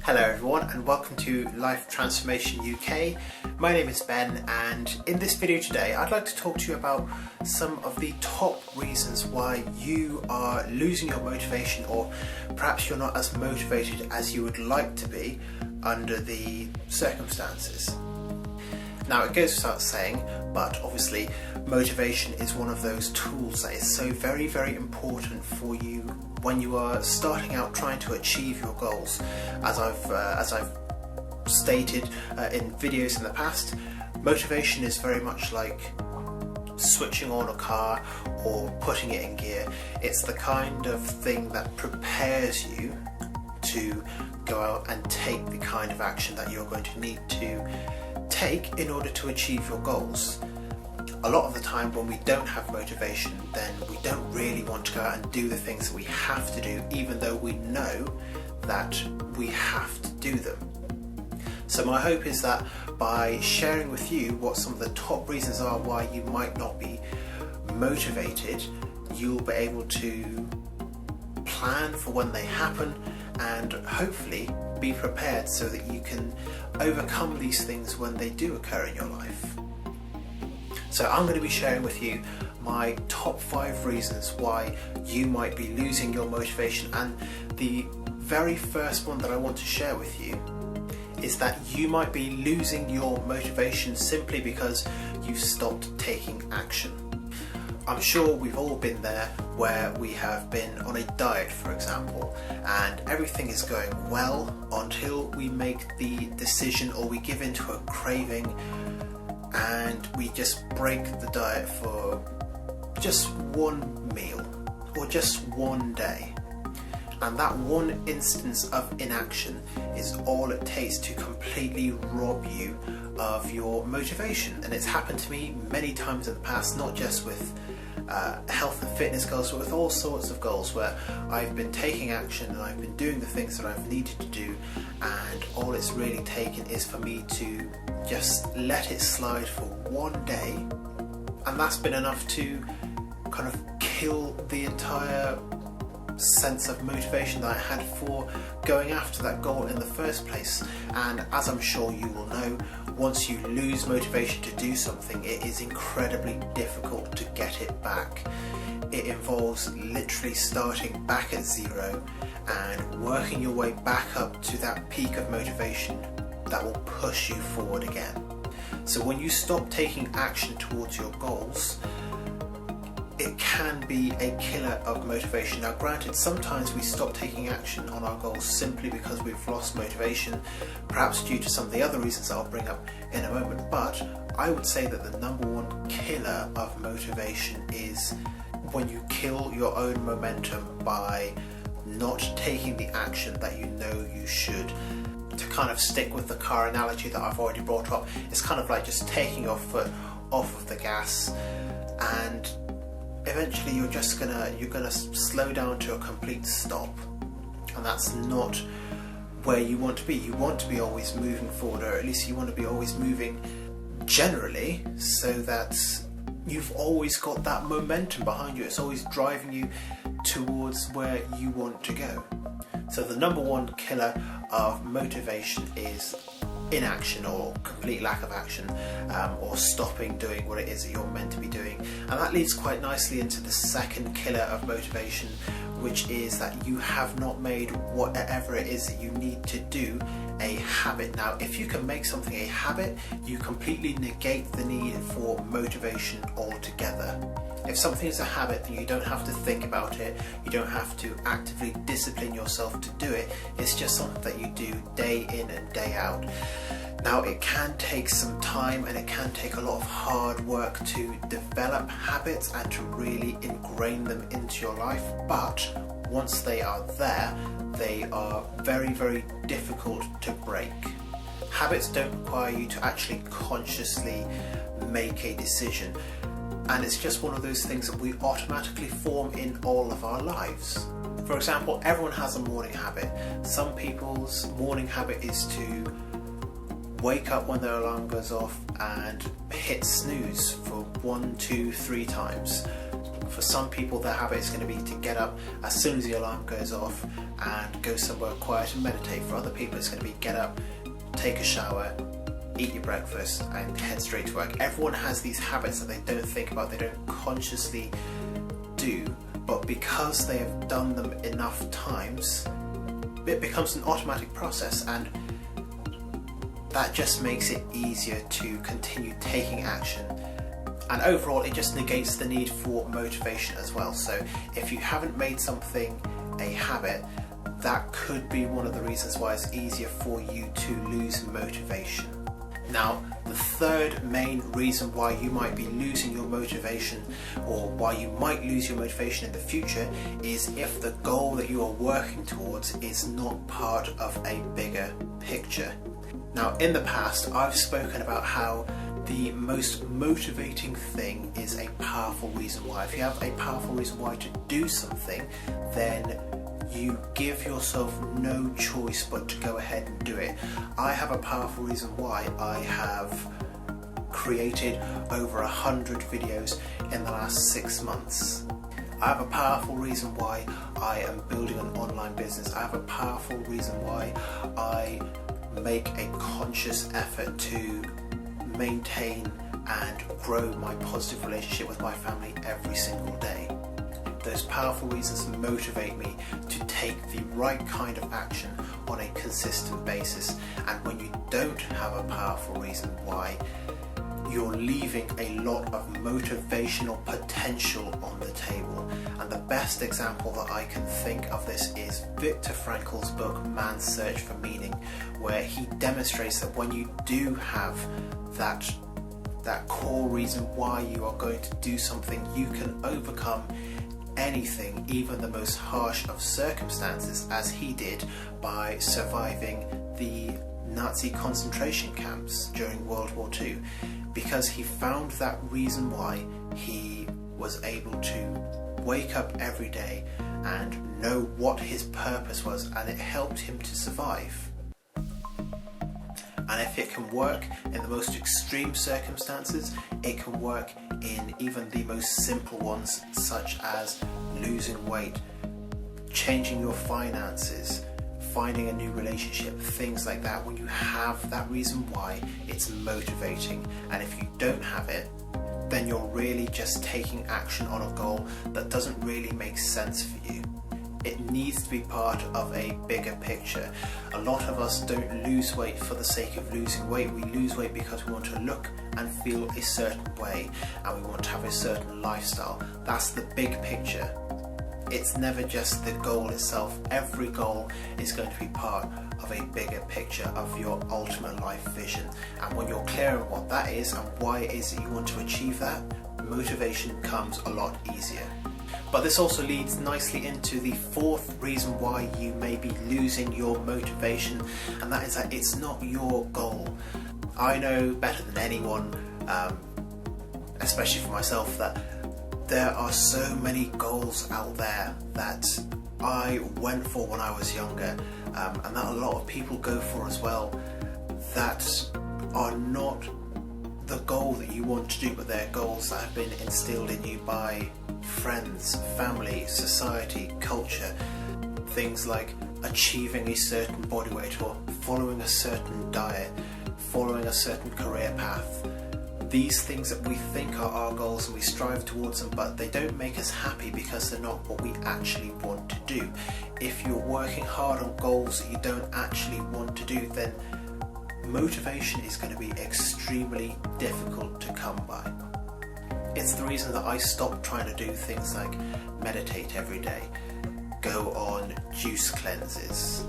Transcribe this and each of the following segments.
Hello everyone and welcome to Life Transformation UK. My name is Ben, and in this video today I'd like to talk to you about some of the top reasons why you are losing your motivation, or perhaps you're not as motivated as you would like to be under the circumstances. Now, it goes without saying, but obviously motivation is one of those tools that is so very, very important for you when you are starting out trying to achieve your goals. As I've stated in videos in the past, motivation is very much like switching on a car or putting it in gear. It's the kind of thing that prepares you to go out and take the kind of action that you're going to need to take in order to achieve your goals. A lot of the time when we don't have motivation, then we don't really want to go out and do the things that we have to do, even though we know that we have to do them. So my hope is that by sharing with you what some of the top reasons are why you might not be motivated, you'll be able to plan for when they happen and hopefully be prepared so that you can overcome these things when they do occur in your life. So I'm going to be sharing with you my top 5 reasons why you might be losing your motivation, and the very first one that I want to share with you is that you might be losing your motivation simply because you've stopped taking action. I'm sure we've all been there where we have been on a diet, for example, and everything is going well until we make the decision or we give into a craving and we just break the diet for just one meal or just one day. And that one instance of inaction is all it takes to completely rob you of your motivation. And it's happened to me many times in the past, not just with health and fitness goals, but with all sorts of goals where I've been taking action and I've been doing the things that I've needed to do, and all it's really taken is for me to just let it slide for one day, and that's been enough to kind of kill the entire sense of motivation that I had for going after that goal in the first place. And as I'm sure you will know, once you lose motivation to do something, it is incredibly difficult to get it back. It involves literally starting back at zero and working your way back up to that peak of motivation that will push you forward again. So when you stop taking action towards your goals, it can be a killer of motivation. Now granted, sometimes we stop taking action on our goals simply because we've lost motivation, perhaps due to some of the other reasons I'll bring up in a moment, but I would say that the number one killer of motivation is when you kill your own momentum by not taking the action that you know you should. To kind of stick with the car analogy that I've already brought up, it's kind of like just taking your foot off of the gas, and eventually you're gonna slow down to a complete stop, and that's not where you want to be. You want to be always moving forward, or at least you want to be always moving generally, so that you've always got that momentum behind you. It's always driving you towards where you want to go. So the number one killer of motivation is inaction, or complete lack of action, or stopping doing what it is that you're meant to be doing. And that leads quite nicely into the second killer of motivation, which is that you have not made whatever it is that you need to do a habit. Now, if you can make something a habit, you completely negate the need for motivation altogether. If something is a habit, then you don't have to think about it, you don't have to actively discipline yourself to do it. It's just something that you do day in and day out. Now, it can take some time and it can take a lot of hard work to develop habits and to really ingrain them into your life, but once they are there, they are very, very difficult to break. Habits don't require you to actually consciously make a decision, and it's just one of those things that we automatically form in all of our lives. For example, everyone has a morning habit. Some people's morning habit is to wake up when their alarm goes off and hit snooze for 1, 2, 3 times. For some people, their habit is going to be to get up as soon as the alarm goes off and go somewhere quiet and meditate. For other people, it's going to be get up, take a shower, eat your breakfast and head straight to work. Everyone has these habits that they don't think about, they don't consciously do, but because they have done them enough times, it becomes an automatic process, and that just makes it easier to continue taking action. And overall, it just negates the need for motivation as well. So if you haven't made something a habit, that could be one of the reasons why it's easier for you to lose motivation. Now, the third main reason why you might be losing your motivation, or why you might lose your motivation in the future, is if the goal that you are working towards is not part of a bigger picture. Now, in the past, I've spoken about how the most motivating thing is a powerful reason why. If you have a powerful reason why to do something, then you give yourself no choice but to go ahead and do it. I have a powerful reason why I have created over 100 videos in the last 6 months. I have a powerful reason why I am building an online business. I have a powerful reason why I make a conscious effort to maintain and grow my positive relationship with my family every single day. Those powerful reasons motivate me to take the right kind of action on a consistent basis. And when you don't have a powerful reason why, you're leaving a lot of motivational potential on the table. And the best example that I can think of this is Viktor Frankl's book Man's Search for Meaning, where he demonstrates that when you do have that core reason why you are going to do something, you can overcome anything, even the most harsh of circumstances, as he did by surviving the Nazi concentration camps during World War II. Because he found that reason why, he was able to wake up every day and know what his purpose was, and it helped him to survive. And if it can work in the most extreme circumstances, it can work in even the most simple ones, such as losing weight, changing your finances, finding a new relationship, things like that. When you have that reason why, it's motivating. And if you don't have it, then you're really just taking action on a goal that doesn't really make sense for you. It needs to be part of a bigger picture. A lot of us don't lose weight for the sake of losing weight. We lose weight because we want to look and feel a certain way, and we want to have a certain lifestyle. That's the big picture. It's never just the goal itself. Every goal is going to be part of a bigger picture of your ultimate life vision. And when you're clear on what that is and why it is that you want to achieve that, motivation comes a lot easier. But this also leads nicely into the fourth reason why you may be losing your motivation, and that is that it's not your goal. I know better than anyone, especially for myself, that there are so many goals out there that I went for when I was younger, and that a lot of people go for as well, that are not the goal that you want to do, but they're goals that have been instilled in you by friends, family, society, culture. Things like achieving a certain body weight, or following a certain diet, following a certain career path. These things that we think are our goals and we strive towards them, but they don't make us happy because they're not what we actually want to do. If you're working hard on goals that you don't actually want to do, then motivation is going to be extremely difficult to come by. It's the reason that I stopped trying to do things like meditate every day, go on juice cleanses,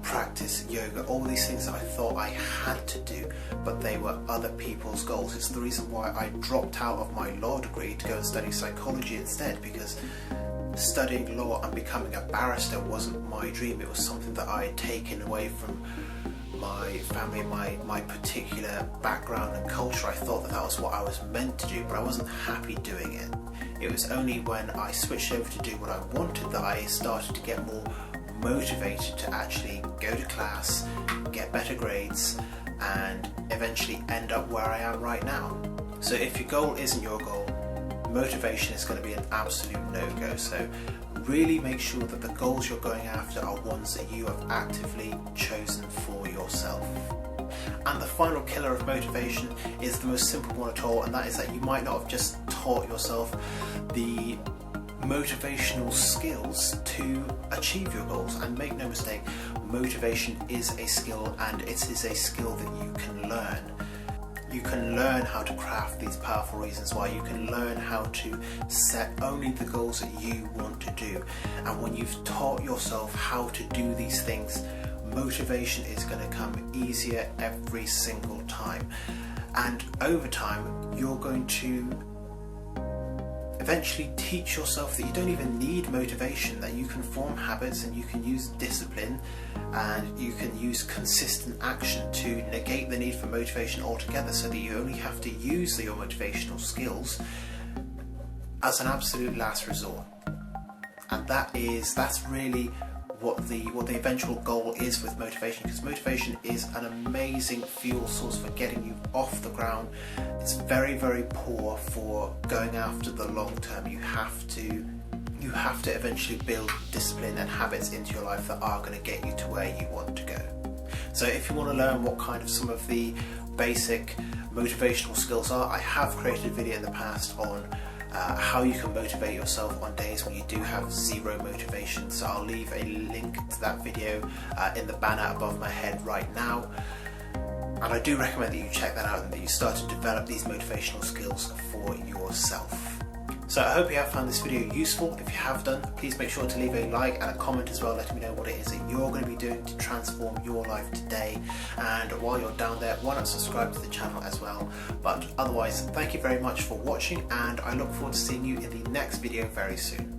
practice yoga, all these things that I thought I had to do, but they were other people's goals. It's the reason why I dropped out of my law degree to go and study psychology instead, because studying law and becoming a barrister wasn't my dream. It was something that I had taken away from my family, my particular background and culture. I thought that was what I was meant to do, but I wasn't happy doing it. It was only when I switched over to do what I wanted that I started to get more motivated to actually go to class, get better grades, and eventually end up where I am right now. So if your goal isn't your goal, motivation is going to be an absolute no-go. So really make sure that the goals you're going after are ones that you have actively chosen for yourself. And the final killer of motivation is the most simple one at all, and that is that you might not have just taught yourself the motivational skills to achieve your goals. And make no mistake, motivation is a skill, and it is a skill that you can learn. You can learn how to craft these powerful reasons why. You can learn how to set only the goals that you want to do. And when you've taught yourself how to do these things, motivation is going to come easier every single time. And over time, you're going to eventually teach yourself that you don't even need motivation, that you can form habits and you can use discipline and you can use consistent action to negate the need for motivation altogether, so that you only have to use your motivational skills as an absolute last resort. And that's really what the eventual goal is with motivation, because motivation is an amazing fuel source for getting you off the ground. It's very, very poor for going after the long term. You have to eventually build discipline and habits into your life that are going to get you to where you want to go. So if you want to learn what kind of some of the basic motivational skills are, I have created a video in the past on how you can motivate yourself on days when you do have zero motivation. So I'll leave a link to that video in the banner above my head right now. And I do recommend that you check that out and that you start to develop these motivational skills for yourself. So I hope you have found this video useful. If you have done, please make sure to leave a like and a comment as well, letting me know what it is that you're going to be doing to transform your life today. And while you're down there, why not subscribe to the channel as well? But otherwise, thank you very much for watching, and I look forward to seeing you in the next video very soon.